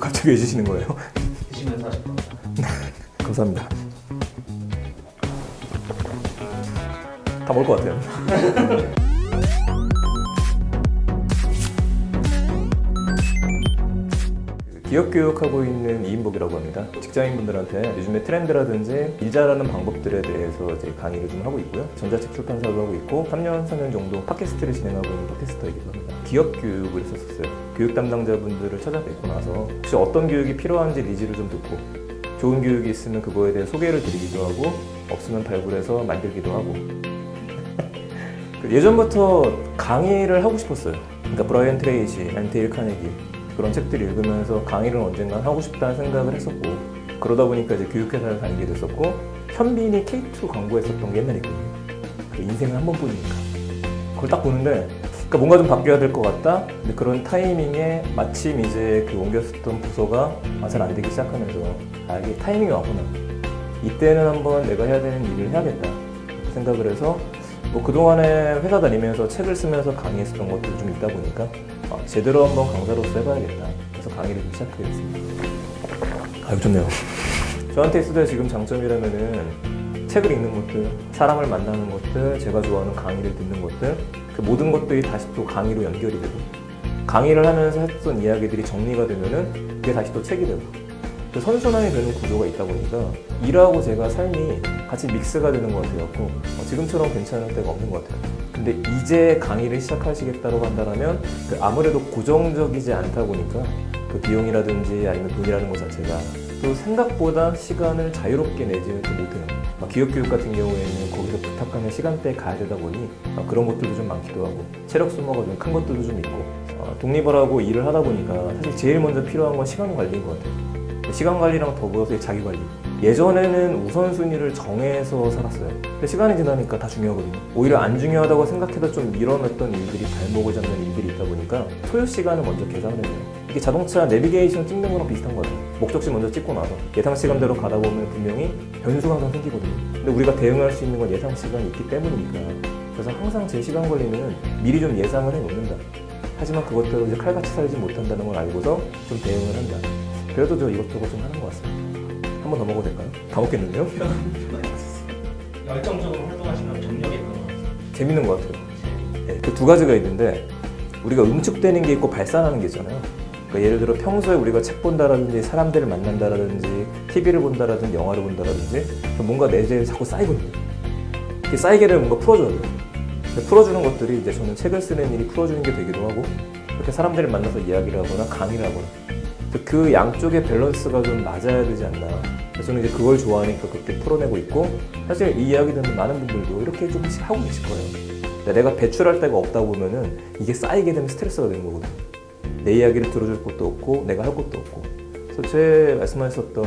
갑자기 왜 주시는 거예요? 드시면서 하실 겁니다. 감사합니다. 다 먹을 것 같아요. 기업 교육하고 있는 이인복이라고 합니다. 직장인분들한테 요즘에 트렌드라든지 일 잘하는 방법들에 대해서 이제 강의를 좀 하고 있고요. 전자책 출판사도 하고 있고 3년, 4년 정도 팟캐스트를 진행하고 있는 팟캐스터이기도 합니다. 기업 교육을 했었어요. 교육 담당자분들을 찾아뵙고 나서 혹시 어떤 교육이 필요한지 니즈를 좀 듣고 좋은 교육이 있으면 그거에 대해 소개를 드리기도 하고 없으면 발굴해서 만들기도 하고 예전부터 강의를 하고 싶었어요. 그러니까 브라이언 트레이시, 데일 카네기 그런 책들을 읽으면서 강의를 언젠간 하고 싶다는 생각을 했었고 그러다 보니까 이제 교육회사를 다니게 됐었고 현빈이 K2 광고했었던 게 옛날에 있거든요. 그 인생은 한 번뿐이니까 그걸 딱 보는데 그러니까 뭔가 좀 바뀌어야 될 것 같다. 근데 그런 타이밍에 마침 이제 그 옮겼었던 부서가 잘 안 되기 시작하면서 이게 타이밍이 왔구나. 이때는 한번 내가 해야 되는 일을 해야겠다 생각을 해서 뭐 그동안에 회사 다니면서 책을 쓰면서 강의했었던 것들이 좀 있다 보니까 제대로 한번 강사로서 해봐야겠다. 그래서 강의를 좀 시작하게 됐습니다. 아유 좋네요. 저한테 있어도 지금 장점이라면은 책을 읽는 것들, 사람을 만나는 것들, 제가 좋아하는 강의를 듣는 것들 그 모든 것들이 다시 또 강의로 연결이 되고 강의를 하면서 했던 이야기들이 정리가 되면은 그게 다시 또 책이 되고 그 선순환이 되는 구조가 있다 보니까 일하고 제가 삶이 같이 믹스가 되는 것 같아갖고 지금처럼 괜찮을 때가 없는 것 같아요. 근데 이제 강의를 시작하시겠다고 한다면 그 아무래도 고정적이지 않다 보니까 그 비용이라든지 아니면 돈이라는 것 자체가 또 생각보다 시간을 자유롭게 내지는 못해요. 기업 교육 같은 경우에는 거기서 부탁하는 시간대에 가야 되다 보니 그런 것들도 좀 많기도 하고 체력 소모가 좀 큰 것들도 좀 있고 독립을 하고 일을 하다 보니까 사실 제일 먼저 필요한 건 시간 관리인 것 같아요. 시간 관리랑 더불어서 자기 관리. 예전에는 우선순위를 정해서 살았어요. 근데 시간이 지나니까 다 중요하거든요. 오히려 안 중요하다고 생각해도 좀 밀어냈던 일들이 발목을 잡는 일들이 있다 보니까 소요 시간을 먼저 계산을 해요. 이게 자동차 내비게이션 찍는 거랑 비슷한 거예요. 목적지 먼저 찍고 나서 예상 시간대로 가다 보면 분명히 변수가 항상 생기거든요. 근데 우리가 대응할 수 있는 건 예상 시간이 있기 때문이니까. 그래서 항상 제 시간 관리는 미리 좀 예상을 해놓는다. 하지만 그것대로 이제 칼같이 살지 못한다는 걸 알고서 좀 대응을 한다. 그래도 저 이것저것 좀 하는 것 같습니다. 한 번 더 먹어도 될까요? 다 먹겠는데요? 열정적으로 활동하시면 정력이 있는 것 같아요. 재밌는 것 같아요. 네, 그 두 가지가 있는데 우리가 응축되는 게 있고 발산하는 게 있잖아요. 그러니까 예를 들어 평소에 우리가 책 본다라든지 사람들을 만난다라든지 TV를 본다라든지 영화를 본다라든지 뭔가 내재에 자꾸 쌓이거든요. 이렇게 쌓이게 되면 뭔가 풀어줘야 돼요. 풀어주는 것들이 이제 저는 책을 쓰는 일이 풀어주는 게 되기도 하고 그렇게 사람들을 만나서 이야기를 하거나 강의를 하거나 그 양쪽의 밸런스가 좀 맞아야 되지 않나. 그래서 저는 이제 그걸 좋아하니까 그렇게 풀어내고 있고 사실 이 이야기 듣는 많은 분들도 이렇게 조금씩 하고 계실 거예요. 내가 배출할 데가 없다 보면은 이게 쌓이게 되면 스트레스가 되는 거거든요. 내 이야기를 들어줄 것도 없고 내가 할 것도 없고. 그래서 제 말씀하셨던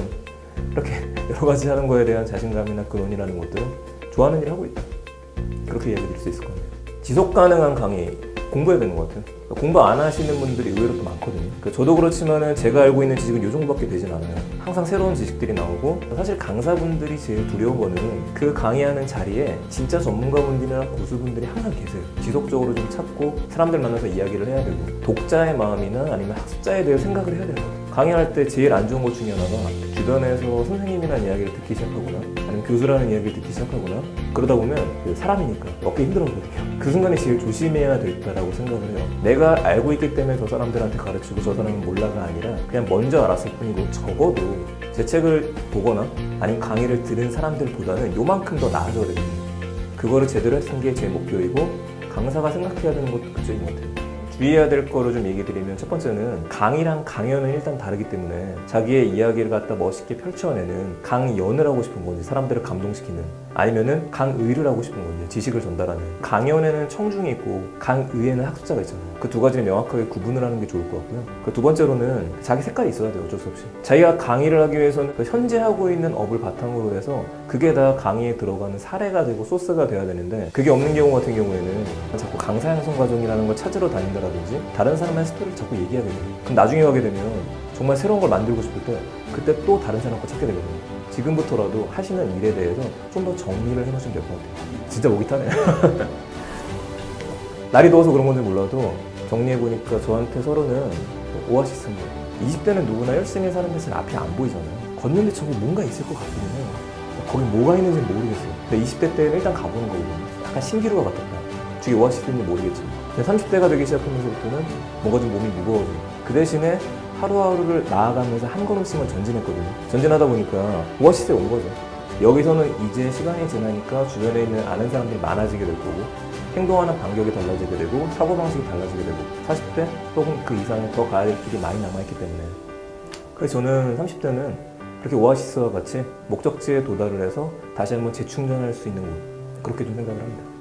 이렇게 여러 가지 하는 거에 대한 자신감이나 근원이라는 것들은 좋아하는 일을 하고 있다. 그렇게 이야기 드릴 수 있을 것 같네요. 지속 가능한 강의 공부해야 되는 것 같아요. 공부 안 하시는 분들이 의외로 또 많거든요. 저도 그렇지만은 제가 알고 있는 지식은 요 정도밖에 되진 않아요. 항상 새로운 지식들이 나오고 사실 강사분들이 제일 두려운 거는 그 강의하는 자리에 진짜 전문가분들이나 고수분들이 항상 계세요. 지속적으로 좀 찾고 사람들 만나서 이야기를 해야 되고 독자의 마음이나 아니면 학습자에 대해 생각을 해야 되는 것 같아요. 강의할 때 제일 안 좋은 것 중에 하나가 주변에서 선생님이라는 이야기를 듣기 시작하거나 아니면 교수라는 이야기를 듣기 시작하거나 그러다 보면 사람이니까 얻기 힘들어거든요. 그 순간에 제일 조심해야 될까라고 생각을 해요. 내가 알고 있기 때문에 저 사람들한테 가르치고 저 사람은 몰라가 아니라 그냥 먼저 알았을 뿐이고 적어도 제 책을 보거나 아니면 강의를 들은 사람들보다는 요만큼 더 나아져야 되거든요. 그거를 제대로 했던 게 제 목표이고 강사가 생각해야 되는 것도 그쪽인 것 같아요. 주의해야 될 거를 좀 얘기 드리면 첫 번째는 강의랑 강연은 일단 다르기 때문에 자기의 이야기를 갖다 멋있게 펼쳐내는 강연을 하고 싶은 건지 사람들을 감동시키는 아니면은 강의를 하고 싶은 건지 지식을 전달하는 강연에는 청중이 있고 강의에는 학습자가 있잖아요. 그 두 가지를 명확하게 구분을 하는 게 좋을 것 같고요. 그 두 번째로는 자기 색깔이 있어야 돼요. 어쩔 수 없이. 자기가 강의를 하기 위해서는 현재 하고 있는 업을 바탕으로 해서 그게 다 강의에 들어가는 사례가 되고 소스가 돼야 되는데 그게 없는 경우 같은 경우에는 자꾸 강사 양성 과정이라는 걸 찾으러 다닌다라든지 다른 사람의 스토리를 자꾸 얘기하게 돼요. 그럼 나중에 가게 되면 정말 새로운 걸 만들고 싶을 때 그때 또 다른 사람 거 찾게 되거든요. 지금부터라도 하시는 일에 대해서 좀 더 정리를 해놓으시면 될 것 같아요. 진짜 목이 타네요. 날이 더워서 그런 건지 몰라도 정리해보니까 저한테 서로는 오아시스인 거예요. 20대는 누구나 열심히 사는 데서는 앞이 안 보이잖아요. 걷는데 저기 뭔가 있을 것 같긴 해요. 거기 뭐가 있는지 모르겠어요. 근데 20대 때는 일단 가보는 거거든요. 약간 신기루가 같았다. 저기 오아시스인지 모르겠지만. 근데 30대가 되기 시작하면서부터는 뭔가 좀 몸이 무거워져요. 그 대신에 하루하루를 나아가면서 한 걸음씩만 전진했거든요. 전진하다 보니까 오아시스에 온 거죠. 여기서는 이제 시간이 지나니까 주변에 있는 아는 사람들이 많아지게 될 거고 행동하는 반격이 달라지게 되고 사고방식이 달라지게 되고 40대 혹은 그 이상에 더 가야 될 길이 많이 남아있기 때문에 그래서 저는 30대는 그렇게 오아시스와 같이 목적지에 도달을 해서 다시 한번 재충전할 수 있는 곳 그렇게 좀 생각을 합니다.